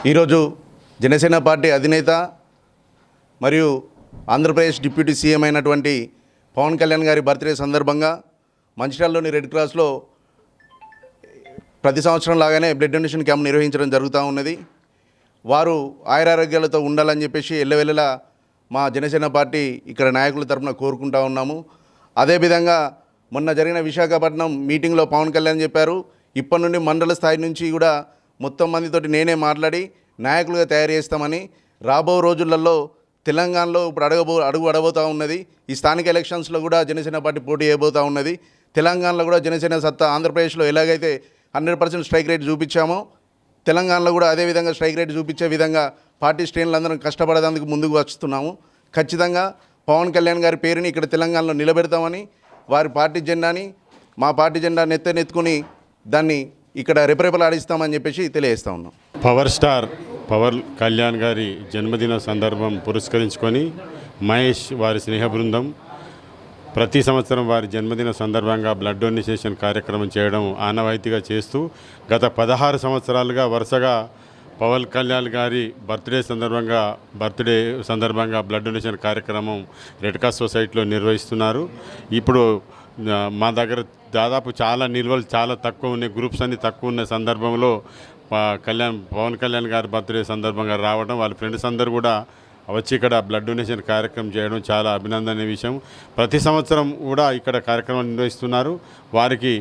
ఈరోజు జనసేన పార్టీ అధినేత మరియు ఆంధ్రప్రదేశ్ డిప్యూటీ సీఎం అయినటువంటి పవన్ కళ్యాణ్ గారి బర్త్డే సందర్భంగా మంచిర్యాలలోని రెడ్ క్రాస్లో ప్రతి సంవత్సరం లాగానే బ్లడ్ డొనేషన్ క్యాంప్ నిర్వహించడం జరుగుతూ ఉన్నది. వారు ఆయురారోగ్యాలతో ఉండాలని చెప్పేసి ఎల్లవెల్లలా మా జనసేన పార్టీ ఇక్కడ నాయకుల తరఫున కోరుకుంటా ఉన్నాము. అదేవిధంగా మొన్న జరిగిన విశాఖపట్నం మీటింగ్లో పవన్ కళ్యాణ్ చెప్పారు, ఇప్పటి నుండి మండల స్థాయి నుంచి కూడా మొత్తం మందితోటి నేనే మాట్లాడి నాయకులుగా తయారు చేస్తామని. రాబో రోజులలో తెలంగాణలో ఇప్పుడు అడుగు అడబోతూ ఉన్నది. ఈ స్థానిక ఎలక్షన్స్లో కూడా జనసేన పార్టీ పోటీ చేయబోతూ ఉన్నది. తెలంగాణలో కూడా జనసేన సత్తా ఆంధ్రప్రదేశ్లో ఎలాగైతే 100% స్ట్రైక్ రేట్ చూపించామో తెలంగాణలో కూడా అదేవిధంగా స్ట్రైక్ రేట్ చూపించే విధంగా పార్టీ శ్రేణులందరం కష్టపడేందుకు ముందుకు వస్తున్నాము. ఖచ్చితంగా పవన్ కళ్యాణ్ గారి పేరుని ఇక్కడ తెలంగాణలో నిలబెడతామని, వారి పార్టీ జెండాని మా పార్టీ జెండా నెత్తుకుని దాన్ని ఇక్కడ రెపరెపలాడిస్తామని చెప్పేసి తెలియజేస్తూ ఉన్నాం. పవర్ స్టార్ పవన్ కళ్యాణ్ గారి జన్మదిన సందర్భం పురస్కరించుకొని మహేష్ వారి స్నేహ బృందం ప్రతి సంవత్సరం వారి జన్మదిన సందర్భంగా బ్లడ్ డొనేషన్ కార్యక్రమం చేయడం ఆనవాయితీగా చేస్తూ గత 16 సంవత్సరాలుగా వరుసగా పవన్ కళ్యాణ్ గారి బర్త్డే సందర్భంగా బ్లడ్ డొనేషన్ కార్యక్రమం రెడ్ క్రాస్ సొసైటీలో నిర్వహిస్తున్నారు. ఇప్పుడు మా దగ్గర దాదాపు నిల్వలు చాలా తక్కువ ఉన్నాయి, గ్రూప్స్ అన్ని తక్కువ ఉన్న సందర్భంలో పవన్ కళ్యాణ్ గారి బర్త్డే సందర్భంగా రావడం, వాళ్ళ ఫ్రెండ్స్ అందరూ కూడా వచ్చి ఇక్కడ బ్లడ్ డొనేషన్ కార్యక్రమం చేయడం చాలా అభినందనీయ విషయం. ప్రతి సంవత్సరం కూడా ఇక్కడ కార్యక్రమం నిర్వహిస్తున్నారు. వారికి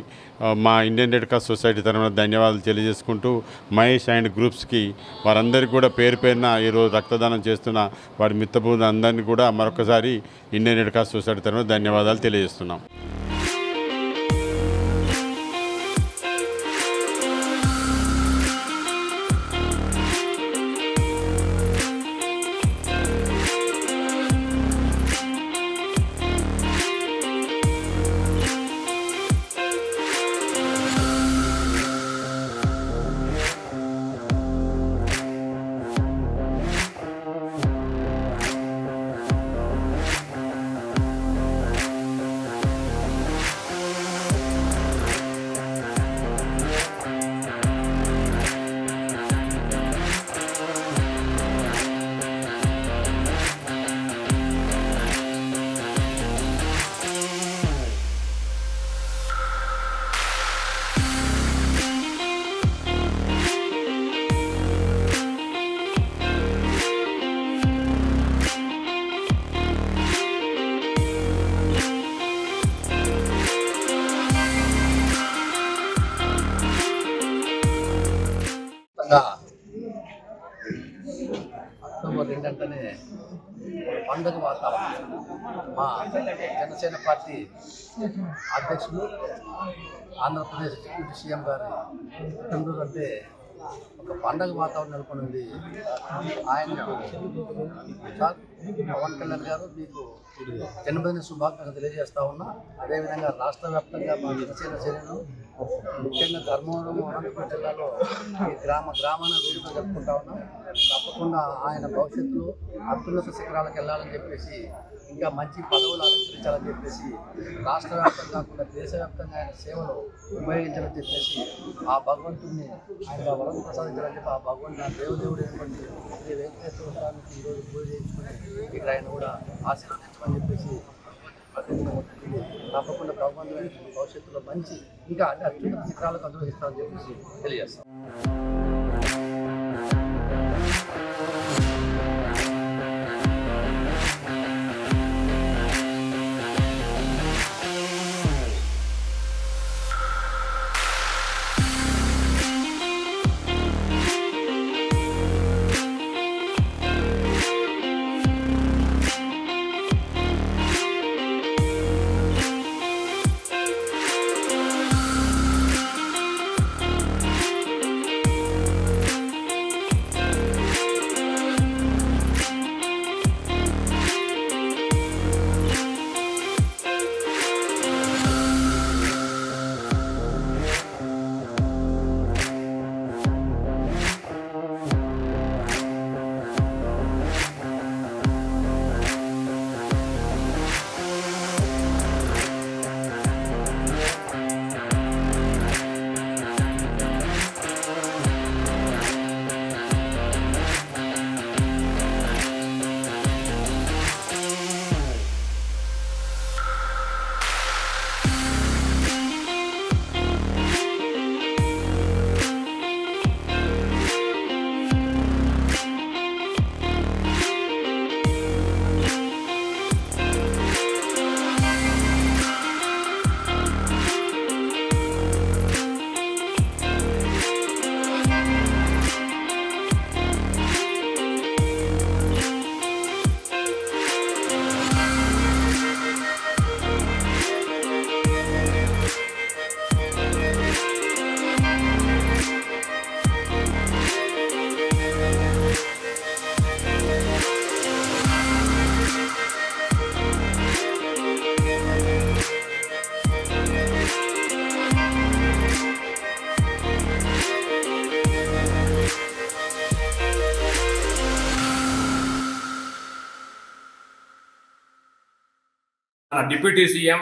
మా ఇండియన్ రెడ్ క్రాస్ సొసైటీ తరఫున ధన్యవాదాలు తెలియజేసుకుంటూ మహేష్ అండ్ గ్రూప్స్కి వారందరికీ కూడా పేరు పేరున ఈరోజు రక్తదానం చేస్తున్న వారి మిత్రబృందం అందరినీ కూడా మరొకసారి ఇండియన్ రెడ్ క్రాస్ సొసైటీ తరఫున ధన్యవాదాలు తెలియజేస్తున్నాం. అక్టోబర్ 2 అంటేనే పండుగ వాతావరణం. మా జనసేన పార్టీ అధ్యక్షులు ఆంధ్రప్రదేశ్ డిప్యూటీ సీఎం గారి పుట్టినరోజు అంటే ఒక పండగ వాతావరణం నెలకొనింది. ఆయనకు సార్ పవన్ కళ్యాణ్ గారు మీకు జన్మదిన శుభాకాంక్షలు తెలియజేస్తా ఉన్నా. అదేవిధంగా రాష్ట్ర వ్యాప్తంగా మా జనసేన శ్రేణులు ముఖ్యంగా ధర్మవరం అనంతపురం జిల్లాలో ఈ గ్రామాన వేడుకలు జరుపుకుంటా ఉన్నాం. తప్పకుండా ఆయన భవిష్యత్తులో అత్యున్నత శిఖరాలకు వెళ్ళాలని చెప్పేసి, ఇంకా మంచి పదవులు అలంకరించాలని చెప్పేసి, రాష్ట్ర వ్యాప్తంగా కాకుండా దేశవ్యాప్తంగా ఆయన సేవలు ఉపయోగించాలని చెప్పేసి ఆ భగవంతుడిని ఆయన వరం ప్రసాదించాలని చెప్పి ఆ భగవంతుని దేవదేవుడు అయినటువంటి శ్రీ వెంకటేశ్వర స్వామికి ఈరోజు పూజ చేయించుకుని ఇక్కడ ఆయన కూడా ఆశీర్వదించమని చెప్పేసి తప్పకుండా భగవంతుని భవిష్యత్తులో మంచి ఇంకా అత్యున్నత శిఖరాలకు అనుగ్రహిస్తామని చెప్పేసి తెలియజేస్తాం. డిప్యూటీ సీఎం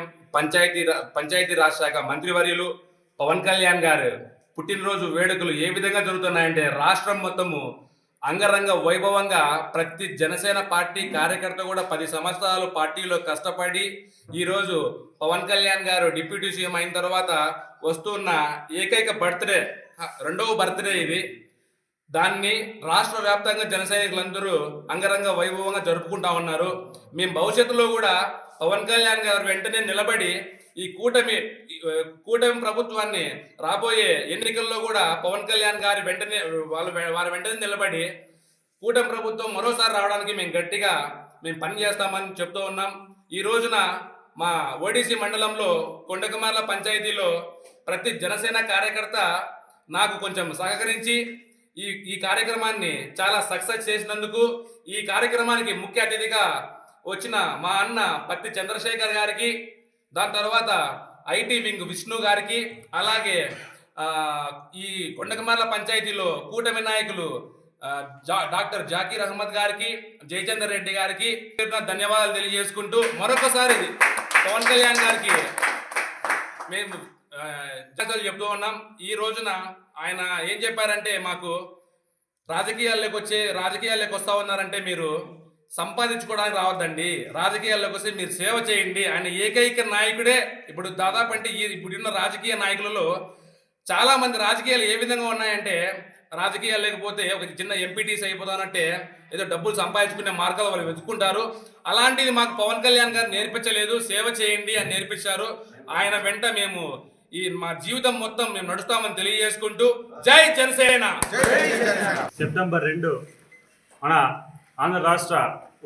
పంచాయతీరాజ్ శాఖ మంత్రివర్యులు పవన్ కళ్యాణ్ గారు పుట్టినరోజు వేడుకలు ఏ విధంగా జరుగుతున్నాయంటే రాష్ట్రం మొత్తము అంగరంగ వైభవంగా ప్రతి జనసేన పార్టీ కార్యకర్త కూడా 10 సంవత్సరాలు పార్టీలో కష్టపడి ఈరోజు పవన్ కళ్యాణ్ గారు డిప్యూటీ సీఎం అయిన తర్వాత వస్తున్న ఏకైక బర్త్డే, రెండవ బర్త్డే ఇది. దాన్ని రాష్ట్ర వ్యాప్తంగా జన సైనికులందరూ అంగరంగ వైభవంగా జరుపుకుంటా ఉన్నారు. మేము భవిష్యత్తులో కూడా పవన్ కళ్యాణ్ గారు వెంటనే నిలబడి ఈ కూటమి ప్రభుత్వాన్ని రాబోయే ఎన్నికల్లో కూడా పవన్ కళ్యాణ్ గారి వారి వెంటనే నిలబడి కూటమి ప్రభుత్వం మరోసారి రావడానికి మేము గట్టిగా పని చేస్తామని చెప్తూ ఉన్నాం. ఈ రోజున మా ఓడిసి మండలంలో కొండకమార్ల పంచాయతీలో ప్రతి జనసేన కార్యకర్త నాకు కొంచెం సహకరించి ఈ కార్యక్రమాన్ని చాలా సక్సెస్ చేసినందుకు, ఈ కార్యక్రమానికి ముఖ్య అతిథిగా వచ్చిన మా అన్న పత్తి చంద్రశేఖర్ గారికి, దాని తర్వాత ఐటీ వింగ్ విష్ణు గారికి, అలాగే ఈ కొండకమార్ల పంచాయతీలో కూటమి నాయకులు డాక్టర్ జాకీర్ అహ్మద్ గారికి, జయచందర్ రెడ్డి గారికి ధన్యవాదాలు తెలియజేసుకుంటూ మరొకసారి పవన్ కళ్యాణ్ గారికి మేము చెప్తూ ఉన్నాం. ఈ రోజున ఆయన ఏం చెప్పారంటే, మాకు రాజకీయాల్లోకి వస్తా ఉన్నారంటే మీరు సంపాదించుకోవడానికి రావద్దండి, రాజకీయాల్లోకి వస్తే మీరు సేవ చేయండి. ఆయన ఏకైక నాయకుడే. ఇప్పుడు దాదాపు అంటే ఇప్పుడున్న రాజకీయ నాయకులలో చాలా మంది రాజకీయాలు ఏ విధంగా ఉన్నాయంటే, రాజకీయాలు లేకపోతే ఒక చిన్న ఎంపీటీసీ అయిపోతానంటే ఏదో డబ్బులు సంపాదించుకునే మార్గాలు వాళ్ళు వెతుక్కుంటారు. అలాంటిది మాకు పవన్ కళ్యాణ్ గారు నేర్పించలేదు, సేవ చేయండి అని నేర్పించారు. ఆయన వెంట మేము మా జీవితం మొత్తం మేము నడుస్తామని తెలియజేసుకుంటూ జై జనసేన. సెప్టెంబర్ 2 మన ఆంధ్ర రాష్ట్ర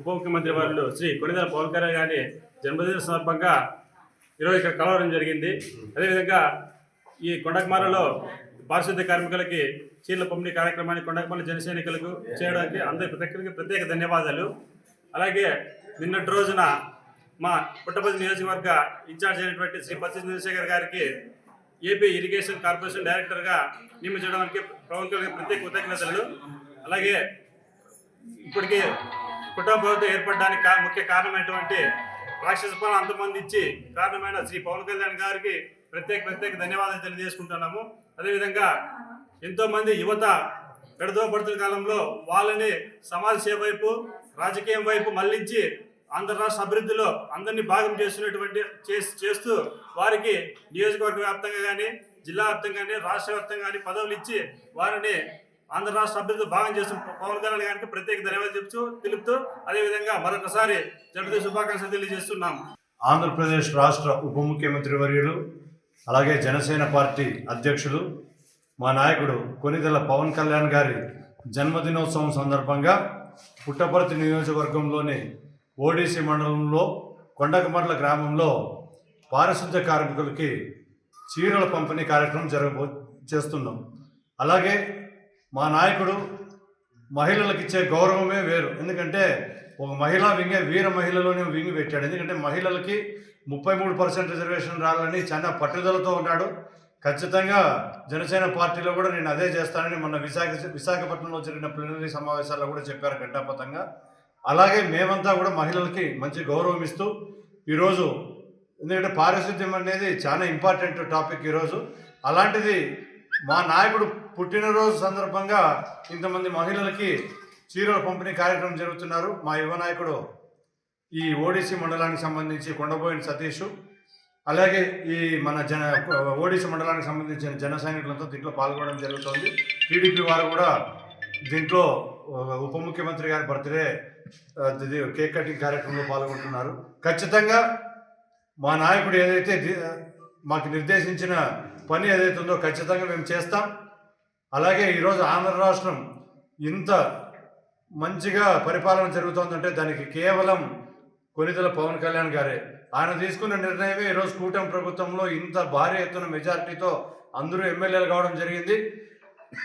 ఉప ముఖ్యమంత్రి వర్యులు శ్రీ కొణిదెల పవన్ కళ్యాణ్ గారి జన్మదిన సందర్భంగా ఈరోజు ఇక్కడ కలవడం జరిగింది. అదేవిధంగా ఈ కొండకమారలో పారిశుద్ధ్య కార్మికులకి చీరల పంపిణీ కార్యక్రమాన్ని కొండకమాల జన సైనికులకు చేయడానికి అందరికీ ప్రత్యేక ధన్యవాదాలు. అలాగే నిన్నటి రోజున మా పుట్టపర్తి నియోజకవర్గ ఇన్ఛార్జ్ అయినటువంటి శ్రీ పత్తి చంద్రశేఖర్ గారికి ఏపీ ఇరిగేషన్ కార్పొరేషన్ డైరెక్టర్గా నియమించడానికి పవన్ కళ్యాణ్ ప్రత్యేక కృతజ్ఞతలు. అలాగే ఇప్పటికీ కుటుంబ ప్రభుత్వం ఏర్పడడానికి ముఖ్య కారణమైనటువంటి రాక్షస పాలన అంతమందించి కారణమైన శ్రీ పవన్ కళ్యాణ్ గారికి ప్రత్యేక ధన్యవాదాలు తెలియజేసుకుంటున్నాము. అదేవిధంగా ఎంతోమంది యువత పెడదో పడుతున్న కాలంలో వాళ్ళని సమాజ సేవ వైపు, రాజకీయం వైపు మళ్లించి ఆంధ్ర రాష్ట్ర అభివృద్ధిలో అందరినీ భాగం చేస్తూ వారికి నియోజకవర్గ వ్యాప్తంగా కానీ, జిల్లా వ్యాప్తంగా కానీ, రాష్ట్ర వ్యాప్తంగా కానీ పదవులు ఇచ్చి వారిని ఆంధ్ర రాష్ట్ర అభివృద్ధి భాగం చేస్తున్న పవన్ కళ్యాణ్ గారికి ప్రత్యేక ధన్యవాదాలు తెలుపుతూ అదేవిధంగా మరొకసారి జన్మదిన శుభాకాంక్షలు తెలియజేస్తున్నాం. ఆంధ్రప్రదేశ్ రాష్ట్ర ఉప ముఖ్యమంత్రి వర్యులు, అలాగే జనసేన పార్టీ అధ్యక్షులు, మా నాయకుడు కొణిదెల పవన్ కళ్యాణ్ గారి జన్మదినోత్సవం సందర్భంగా పుట్టపర్తి నియోజకవర్గంలోని ఓడిసి మండలంలో కొండకమర్ల గ్రామంలో పారిశుద్ధ్య కార్మికులకి చీరల పంపిణీ కార్యక్రమం చేస్తున్నాం. అలాగే మా నాయకుడు మహిళలకు ఇచ్చే గౌరవమే వేరు. ఎందుకంటే ఒక మహిళా వింగే వీర మహిళలోనే వింగి పెట్టాడు. ఎందుకంటే మహిళలకి 33% రిజర్వేషన్ రావాలని చాలా పట్టుదలతో ఉన్నాడు. ఖచ్చితంగా జనసేన పార్టీలో కూడా నేను అదే చేస్తానని మొన్న విశాఖపట్నంలో జరిగిన ప్లీనరీ సమావేశాల్లో కూడా చెప్పారు ఘంటాపథంగా. అలాగే మేమంతా కూడా మహిళలకి మంచి గౌరవం ఇస్తూ ఈరోజు, ఎందుకంటే పారిశుద్ధ్యం అనేది చాలా ఇంపార్టెంట్ టాపిక్ ఈరోజు, అలాంటిది మా నాయకుడు పుట్టినరోజు సందర్భంగా ఇంతమంది మహిళలకి చీరల పంపిణీ కార్యక్రమం జరుగుతున్నారు. మా యువ నాయకుడు ఈ ఓడిసి మండలానికి సంబంధించి కొండబోయిన సతీష్, అలాగే ఈ మన ఓడిసి మండలానికి సంబంధించిన జన సైనికులతో దీంట్లో పాల్గొనడం జరుగుతుంది. టీడీపీ వారు కూడా దీంట్లో ఉప ముఖ్యమంత్రి గారి బర్త్డే కేక్ కటింగ్ కార్యక్రమంలో పాల్గొంటున్నారు. ఖచ్చితంగా మా నాయకుడు ఏదైతే మాకు నిర్దేశించిన పని ఏదైతే ఉందో ఖచ్చితంగా మేము చేస్తాం. అలాగే ఈరోజు ఆంధ్ర రాష్ట్రం ఇంత మంచిగా పరిపాలన జరుగుతుందంటే దానికి కేవలం కొణిదెల పవన్ కళ్యాణ్ గారే. ఆయన తీసుకున్న నిర్ణయమే ఈరోజు కూటమి ప్రభుత్వంలో ఇంత భారీ ఎత్తున మెజారిటీతో అందరూ ఎమ్మెల్యేలు కావడం జరిగింది.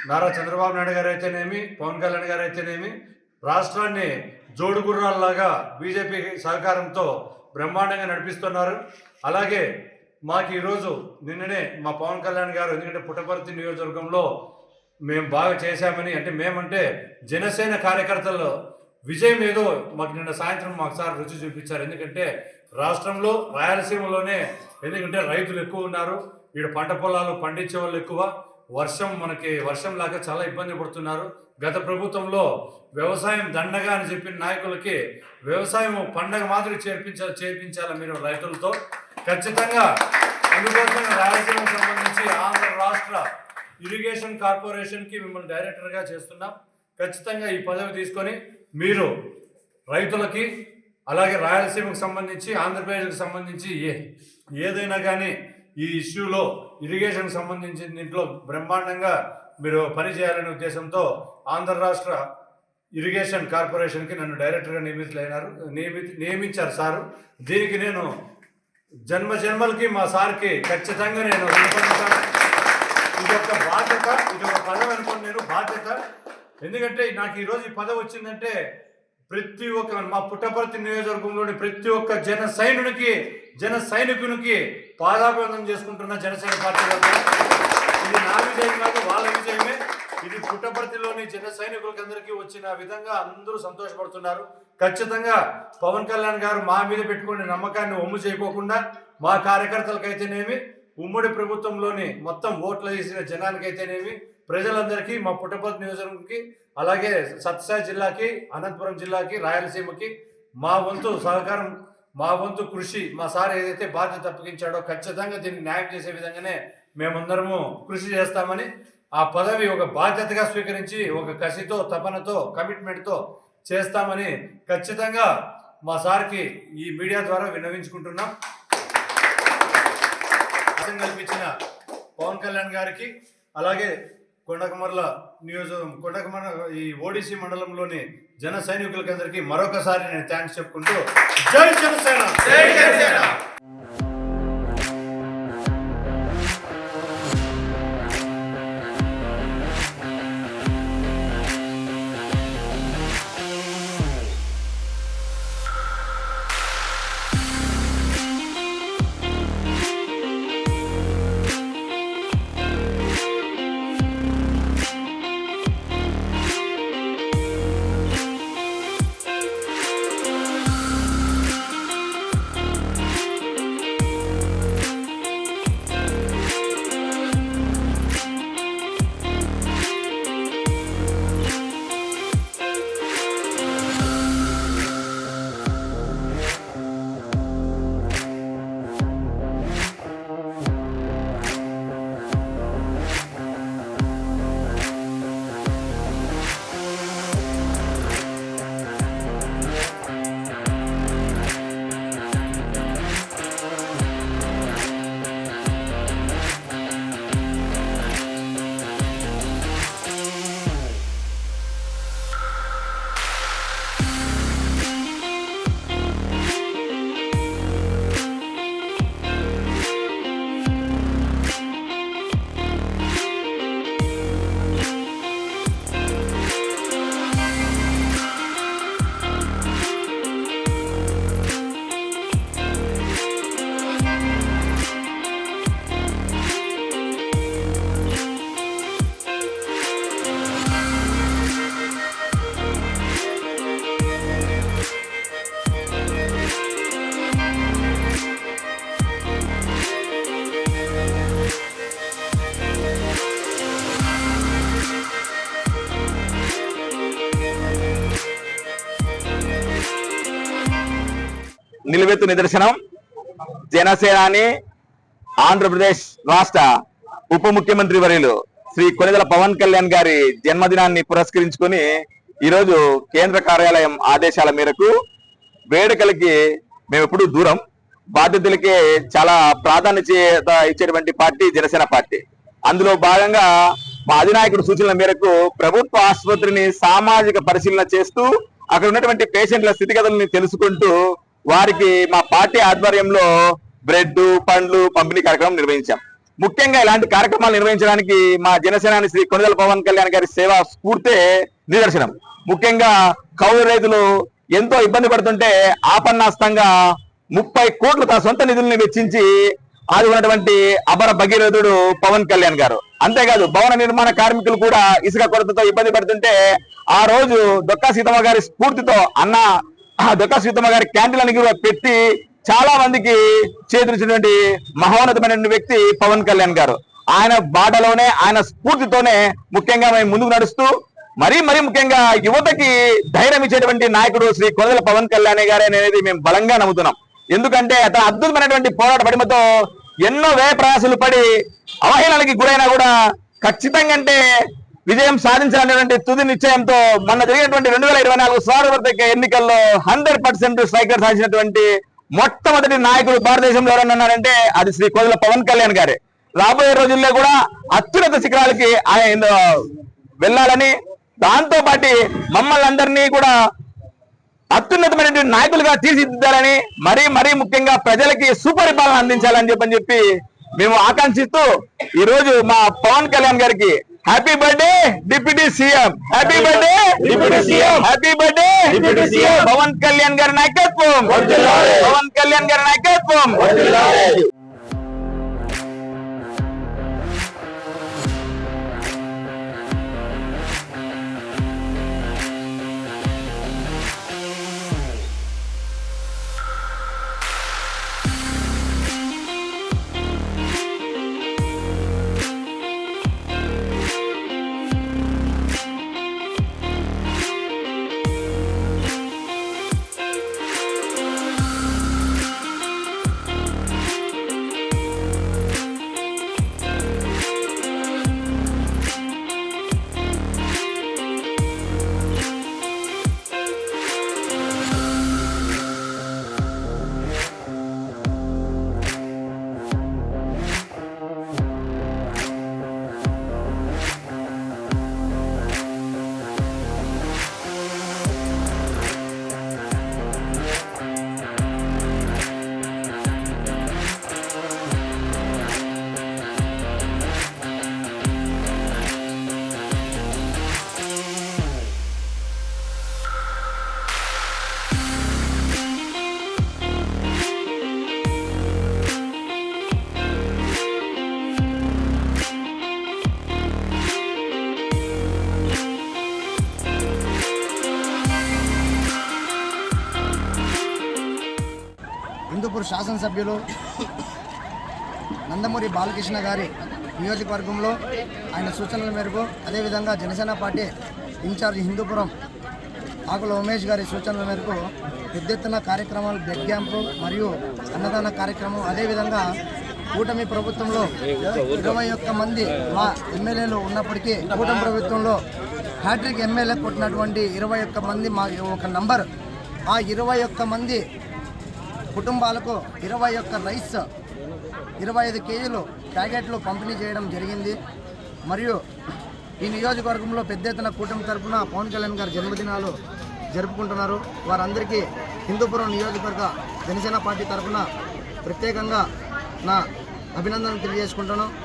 నారా చంద్రబాబు నాయుడు గారు అయితేనేమి, పవన్ కళ్యాణ్ గారు అయితేనేమి రాష్ట్రాన్ని జోడుగుర్రాల్లాగా బీజేపీ సహకారంతో బ్రహ్మాండంగా నడిపిస్తున్నారు. అలాగే మాకు ఈరోజు నిన్ననే మా పవన్ కళ్యాణ్ గారు, ఎందుకంటే పుట్టపర్తి నియోజకవర్గంలో మేము బాగా చేశామని, అంటే మేమంటే జనసేన కార్యకర్తల్లో విజయం ఏదో మాకు నిన్న సాయంత్రం మాకు సార్ రుచి చూపించారు. ఎందుకంటే రాష్ట్రంలో రాయలసీమలోనే, ఎందుకంటే రైతులు ఎక్కువ ఉన్నారు, ఈడ పంట పొలాలు పండించే వాళ్ళు ఎక్కువ, వర్షం లాగా చాలా ఇబ్బంది పడుతున్నారు. గత ప్రభుత్వంలో వ్యవసాయం దండగా అని చెప్పిన నాయకులకి వ్యవసాయం పండగ మాదిరి చేర్పించాలి మీరు రైతులతో ఖచ్చితంగా. అందుకోసం రాయలసీమకు సంబంధించి ఆంధ్ర రాష్ట్ర ఇరిగేషన్ కార్పొరేషన్కి మిమ్మల్ని డైరెక్టర్గా చేస్తున్నాం. ఖచ్చితంగా ఈ పదవి తీసుకొని మీరు రైతులకి, అలాగే రాయలసీమకు సంబంధించి, ఆంధ్రప్రదేశ్కి సంబంధించి ఏదైనా కానీ ఈ ఇష్యూలో ఇరిగేషన్కి సంబంధించిన దీంట్లో బ్రహ్మాండంగా మీరు పనిచేయాలనే ఉద్దేశంతో ఆంధ్ర రాష్ట్ర ఇరిగేషన్ కార్పొరేషన్కి నన్ను డైరెక్టర్గా నియమించారు సారు. దీనికి నేను జన్మలకి మా సార్కి ఖచ్చితంగా నేను రుణపడతాను. ఇది ఒక బాధ్యత, ఇది ఒక పదవి అనుకోండి, నేను బాధ్యత. ఎందుకంటే నాకు ఈరోజు ఈ పదవి వచ్చిందంటే ప్రతి ఒక్క మా పుట్టపర్తి నియోజకవర్గంలోని ప్రతి ఒక్క జన సైనికునికి పాదాభివందనం చేసుకుంటున్న జనసేన పార్టీ వాళ్ళు. ఇది నా విజయం కాదు, వాళ్ళ విజయమే. ఇది పుట్టపర్తిలోని జన సైనికులకి అందరికీ వచ్చిన విధంగా అందరూ సంతోషపడుతున్నారు. ఖచ్చితంగా పవన్ కళ్యాణ్ గారు మా మీద పెట్టుకునే నమ్మకాన్ని ఒమ్ము చేయకోకుండా మా కార్యకర్తలకైతేనేమి, ఉమ్మడి ప్రభుత్వంలోని మొత్తం ఓట్లు వేసిన జనానికైతేనేమి, ప్రజలందరికీ, మా పుట్టపర్తి నియోజకవర్గానికి, అలాగే సత్యసాయి జిల్లాకి, అనంతపురం జిల్లాకి, రాయలసీమకి మా వంతు సహకారం, మా వంతు కృషి, మా సార్ ఏదైతే బాధ్యత అప్పగించాడో ఖచ్చితంగా దీన్ని న్యాయం చేసే విధంగానే మేమందరము కృషి చేస్తామని, ఆ పదవి ఒక బాధ్యతగా స్వీకరించి ఒక కసితో, తపనతో, కమిట్మెంట్తో చేస్తామని ఖచ్చితంగా మా సార్కి ఈ మీడియా ద్వారా విన్నవించుకుంటున్నాం. కల్పించిన పవన్ కళ్యాణ్ గారికి, అలాగే కొండకమర్ల ఈ ఓడిసి మండలంలోని జన సైనికులకందరికీ మరొకసారి నేను థ్యాంక్స్ చెప్పుకుంటూ జై జనసేన. నిలువెత్తు నిదర్శనం జనసేనాని ఆంధ్రప్రదేశ్ రాష్ట్ర ఉప ముఖ్యమంత్రి వర్యులు శ్రీ కొణిదెల పవన్ కళ్యాణ్ గారి జన్మదినాన్ని పురస్కరించుకొని ఈరోజు కేంద్ర కార్యాలయం ఆదేశాల మేరకు వేడుకలకి మేము ఎప్పుడు దూరం, బాధ్యతలకే చాలా ప్రాధాన్యత ఇచ్చేటువంటి పార్టీ జనసేన పార్టీ. అందులో భాగంగా మా అధినాయకుడు సూచనల మేరకు ప్రభుత్వ ఆసుపత్రిని సామాజిక పరిశీలన చేస్తూ అక్కడ ఉన్నటువంటి పేషెంట్ల స్థితిగతుల్ని తెలుసుకుంటూ వారికి మా పార్టీ ఆధ్వర్యంలో బ్రెడ్ పండ్లు పంపిణీ కార్యక్రమం నిర్వహించాం. ముఖ్యంగా ఇలాంటి కార్యక్రమాలు నిర్వహించడానికి మా జనసేనాని శ్రీ కొణిదెల పవన్ కళ్యాణ్ గారి సేవా స్ఫూర్తే నిదర్శనం. ముఖ్యంగా కౌలు రైతులు ఎంతో ఇబ్బంది పడుతుంటే ఆపన్నాస్తంగా 30 కోట్లు తన సొంత నిధుల్ని వెచ్చించి ఆదుకున్నటువంటి అపర భగీరథుడు పవన్ కళ్యాణ్ గారు. అంతేకాదు భవన నిర్మాణ కార్మికులు కూడా ఇసుక కొరతతో ఇబ్బంది పడుతుంటే ఆ రోజు దొక్కా సీతమ్మ గారి స్ఫూర్తితో అన్న దొక్కా సీతమ్మ గారి క్యాంటీన్లను కూడా పెట్టి చాలా మందికి చేతులిచ్చినటువంటి మహోన్నతమైన వ్యక్తి పవన్ కళ్యాణ్ గారు. ఆయన బాటలోనే, ఆయన స్ఫూర్తితోనే ముఖ్యంగా మేము ముందుకు నడుస్తూ మరీ ముఖ్యంగా యువతకి ధైర్యం ఇచ్చేటువంటి నాయకుడు శ్రీ కొనిదెల పవన్ కళ్యాణ్ గారు అనేది మేము బలంగా నమ్ముతున్నాం. ఎందుకంటే అతను అద్భుతమైనటువంటి పోరాట పడిమతో ఎన్నో వ్యయ ప్రయాసాలు పడి అవహేళనకి గురైనా కూడా ఖచ్చితంగా అంటే విజయం సాధించాలనేటువంటి తుది నిశ్చయంతో మొన్న జరిగినటువంటి 2024 సార్వత్రిక ఎన్నికల్లో 100% స్ట్రైకర్ సాధించినటువంటి మొట్టమొదటి నాయకుడు భారతదేశంలో ఎవరన్నా ఉన్నారంటే అది శ్రీ కొనిదెల పవన్ కళ్యాణ్ గారే. రాబోయే రోజుల్లో కూడా అత్యున్నత శిఖరాలకి ఆయన వెళ్ళాలని, దాంతో పాటు మమ్మల్ని అందరినీ కూడా అత్యున్నతమైనటువంటి నాయకులుగా తీర్చిదిద్దాలని, మరీ ముఖ్యంగా ప్రజలకి సుపరిపాలన అందించాలని చెప్పి మేము ఆకాంక్షిస్తూ ఈ రోజు మా పవన్ కళ్యాణ్ గారికి happy birthday deputy CM, happy birthday deputy CM, happy birthday deputy CM, Pawan Kalyan గారి నాయకత్వం, పవన్ కళ్యాణ్ గారి నాయకత్వం. హిందూపూర్ శాసనసభ్యులు నందమూరి బాలకృష్ణ గారి నియోజకవర్గంలో ఆయన సూచనల మేరకు, అదేవిధంగా జనసేన పార్టీ ఇన్ఛార్జ్ హిందూపురం ఆకుల ఉమేష్ గారి సూచనల మేరకు పెద్ద ఎత్తున కార్యక్రమాలు, బ్లడ్ క్యాంపు మరియు అన్నదాన కార్యక్రమం, అదేవిధంగా కూటమి ప్రభుత్వంలో 21 మంది మా ఎమ్మెల్యేలు ఉన్నప్పటికీ కూటమి ప్రభుత్వంలో హ్యాట్రిక్ ఎమ్మెల్యే కొట్టినటువంటి 21 మంది మా ఒక నంబర్. ఆ 21 మంది కుటుంబాలకు 21 రైస్ 25 కేజీలు ప్యాకెట్లు పంపిణీ చేయడం జరిగింది. మరియు ఈ నియోజకవర్గంలో పెద్ద ఎత్తున కూటమి తరఫున పవన్ కళ్యాణ్ గారి జన్మదినాలు జరుపుకుంటున్నారు. వారందరికీ హిందూపురం నియోజకవర్గ జనసేన పార్టీ తరఫున ప్రత్యేకంగా నా అభినందనలు తెలియజేసుకుంటాను.